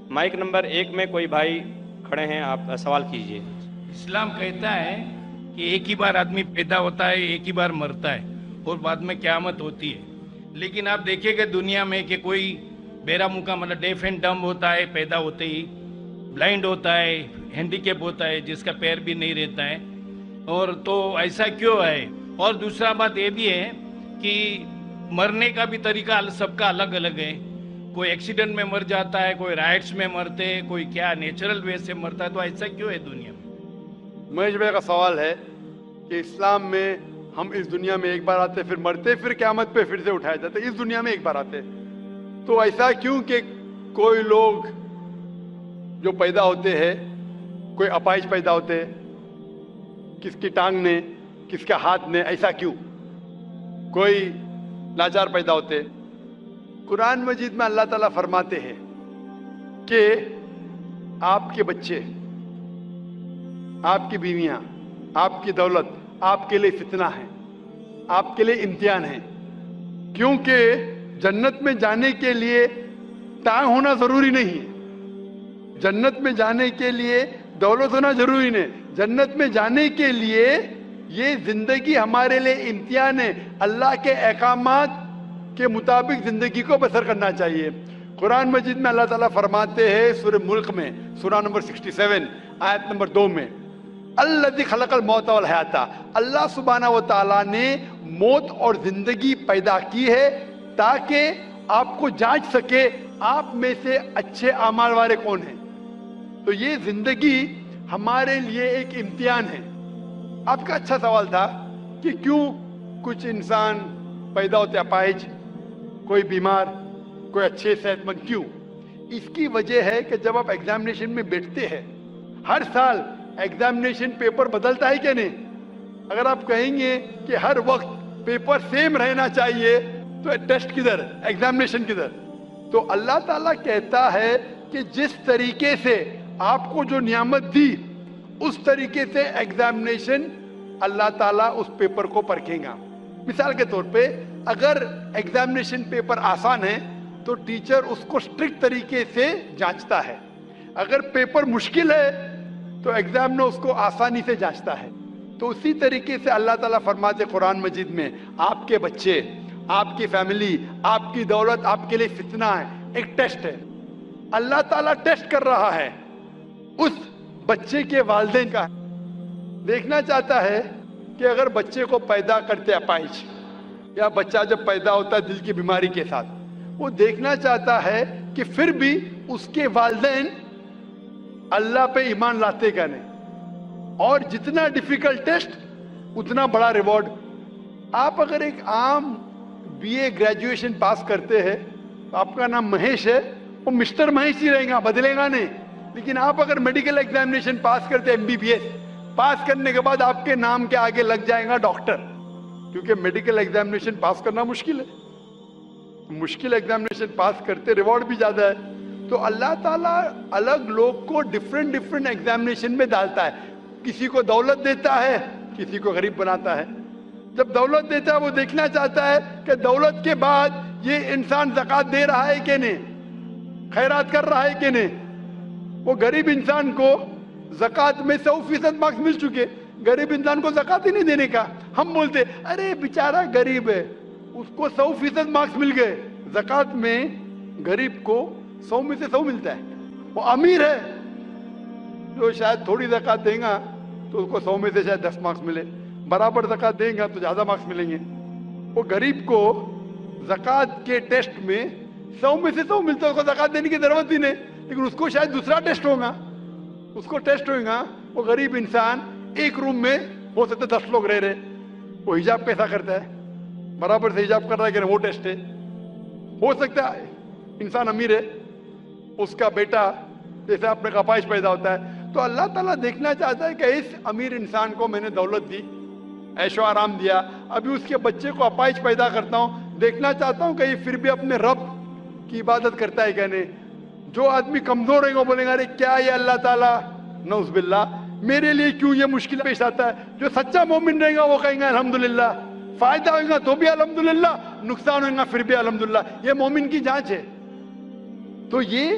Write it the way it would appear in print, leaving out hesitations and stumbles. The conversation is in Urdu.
مائک نمبر 1 میں کوئی بھائی کھڑے ہیں، آپ سوال کیجئے۔ اسلام کہتا ہے کہ ایک ہی بار آدمی پیدا ہوتا ہے، ایک ہی بار مرتا ہے اور بعد میں قیامت ہوتی ہے، لیکن آپ دیکھیں کہ دنیا میں کہ کوئی بہرا منہ مطلب ڈیف اینڈ ڈمب ہوتا ہے پیدا ہوتے ہی، بلائنڈ ہوتا ہے، ہینڈی کیپ ہوتا ہے جس کا پیر بھی نہیں رہتا ہے، اور تو ایسا کیوں ہے؟ اور دوسرا بات یہ بھی ہے کہ مرنے کا بھی طریقہ سب کا الگ الگ ہے، کوئی ایکسیڈنٹ میں مر جاتا ہے، کوئی رائٹس میں مرتے ہیں، کوئی کیا نیچرل وے سے مرتا ہے، تو ایسا کیوں ہے دنیا میں؟ مہیش بھائی کا سوال ہے کہ اسلام میں ہم اس دنیا میں ایک بار آتے، پھر مرتے، پھر قیامت پہ پھر سے اٹھائے جاتے، اس دنیا میں ایک بار آتے، تو ایسا کیوں کہ کوئی لوگ جو پیدا ہوتے ہیں، کوئی اپائش پیدا ہوتے، کس کی ٹانگ نے، کس کے ہاتھ نے، ایسا کیوں؟ کوئی لاچار پیدا ہوتے۔ قرآن مجید میں اللہ تعالیٰ فرماتے ہیں کہ آپ کے بچے، آپ کی بیویاں، آپ کی دولت آپ کے لیے فتنہ ہے، آپ کے لیے امتحان ہے، کیونکہ جنت میں جانے کے لیے ٹانگ ہونا ضروری نہیں ہے، جنت میں جانے کے لیے دولت ہونا ضروری نہیں، جنت میں جانے کے لیے یہ زندگی ہمارے لیے امتحان ہے، اللہ کے احکامات کے مطابق زندگی کو بسر کرنا چاہیے۔ قرآن مجید میں اللہ تعالیٰ فرماتے ہیں سورہ ملک میں، سورہ نمبر 67 آیت نمبر 2 میں، الذی خلق الموت والحیات، اللہ سبحانہ و تعالیٰ نے موت اور زندگی پیدا کی ہے تاکہ آپ کو جانچ سکے آپ میں سے اچھے اعمال والے کون ہیں۔ تو یہ زندگی ہمارے لیے ایک امتحان ہے۔ آپ کا اچھا سوال تھا کہ کیوں کچھ انسان پیدا ہوتے اپاہج، کوئی بیمار، کوئی اچھے صحت مند، کیوں؟ اس کی وجہ ہے کہ جب آپ ایگزامینیشن میں بیٹھتے ہیں، ہر سال ایگزامینیشن پیپر بدلتا ہے کہ نہیں؟ اگر آپ کہیں گے کہ ہر وقت پیپر سیم رہنا چاہیے تو ٹیسٹ کدھر، ایگزامینیشن کدھر؟ تو اللہ تعالیٰ کہتا ہے کہ جس طریقے سے آپ کو جو نعمت دی اس طریقے سے ایگزامینیشن اللہ تعالیٰ اس پیپر کو پرکھیں گا۔ مثال کے طور پہ اگر ایگزامینیشن پیپر آسان ہے تو ٹیچر اس کو اسٹرکٹ طریقے سے جانچتا ہے، اگر پیپر مشکل ہے تو ایگزامنر اس کو آسانی سے جانچتا ہے۔ تو اسی طریقے سے اللہ تعالیٰ فرماتے قرآن مجید میں، آپ کے بچے، آپ کی فیملی، آپ کی دولت آپ کے لیے فتنہ ہے، ایک ٹیسٹ ہے۔ اللہ تعالیٰ ٹیسٹ کر رہا ہے اس بچے کے والدین کا، دیکھنا چاہتا ہے کہ اگر بچے کو پیدا کرتے اپائش، یا بچہ جب پیدا ہوتا ہے دل کی بیماری کے ساتھ، وہ دیکھنا چاہتا ہے کہ پھر بھی اس کے والدین اللہ پہ ایمان لاتے کا نہیں، اور جتنا ڈیفیکلٹ ٹیسٹ اتنا بڑا ریوارڈ۔ آپ اگر ایک عام BA گریجویشن پاس کرتے ہیں تو آپ کا نام مہیش ہے، وہ مسٹر مہیش ہی رہے گا، بدلے گا نہیں۔ لیکن آپ اگر میڈیکل ایگزامینیشن پاس کرتے MBBS پاس کرنے کے بعد آپ کے نام کے آگے لگ جائے گا ڈاکٹر، کیونکہ میڈیکل ایگزامینیشن پاس کرنا مشکل ہے، مشکل ایگزامینیشن پاس کرتے ریوارڈ بھی زیادہ ہے۔ تو اللہ تعالیٰ الگ لوگ کو ڈفرینٹ ایگزامینیشن میں ڈالتا ہے، کسی کو دولت دیتا ہے، کسی کو غریب بناتا ہے۔ جب دولت دیتا ہے وہ دیکھنا چاہتا ہے کہ دولت کے بعد یہ انسان زکوٰۃ دے رہا ہے کہ نہیں، خیرات کر رہا ہے کہ نہیں۔ وہ غریب انسان کو زکوٰۃ میں 100% مارکس مل چکے، غریب انسان کو زکوٰۃ ہی نہیں دینے کا۔ ہم بولتے ارے بیچارہ غریب ہے، اس کو 100% مارکس مل گئے۔ زکوٰۃ میں غریب کو 100 میں سے 100 ملتا ہے، وہ امیر ہے جو شاید تھوڑی زکوٰۃ دے گا تو اس کو 100 میں سے شاید 10 مارکس ملے، برابر زکوٰۃ دیں گا تو زیادہ مارکس ملیں گے۔ وہ غریب کو زکوٰۃ کے ٹیسٹ میں 100 میں سے 100 ملتا ہے، اس کو زکوٰۃ دینے کی ضرورت ہی نہیں، لیکن اس کو شاید دوسرا ٹیسٹ ہوگا، اس کو ٹیسٹ ہوگا۔ وہ غریب انسان ایک روم میں ہو سکتا ہے 10 لوگ رہ رہے، وہ حجاب کیسا کرتا ہے، برابر سے حجاب کر رہا ہے کہ وہ ٹیسٹ ہے۔ ہو سکتا ہے انسان امیر ہے، اس کا بیٹا جیسے اپنے اپائش پیدا ہوتا ہے، تو اللہ تعالیٰ دیکھنا چاہتا ہے کہ اس امیر انسان کو میں نے دولت دی، عیش و آرام دیا، ابھی اس کے بچے کو اپائش پیدا کرتا ہوں، دیکھنا چاہتا ہوں کہ یہ پھر بھی اپنے رب کی عبادت کرتا ہے کہ نہیں۔ جو آدمی کمزور ہے وہ بولیں گے ارے کیا یہ اللہ تعالیٰ، نعوذ باللہ، میرے لیے کیوں یہ مشکل پیش آتا ہے۔ جو سچا مومن رہے گا وہ کہیں گے الحمدللہ، فائدہ ہوگا تو بھی الحمدللہ، نقصان ہوگا پھر بھی الحمدللہ۔ یہ مومن کی جانچ ہے۔ تو یہ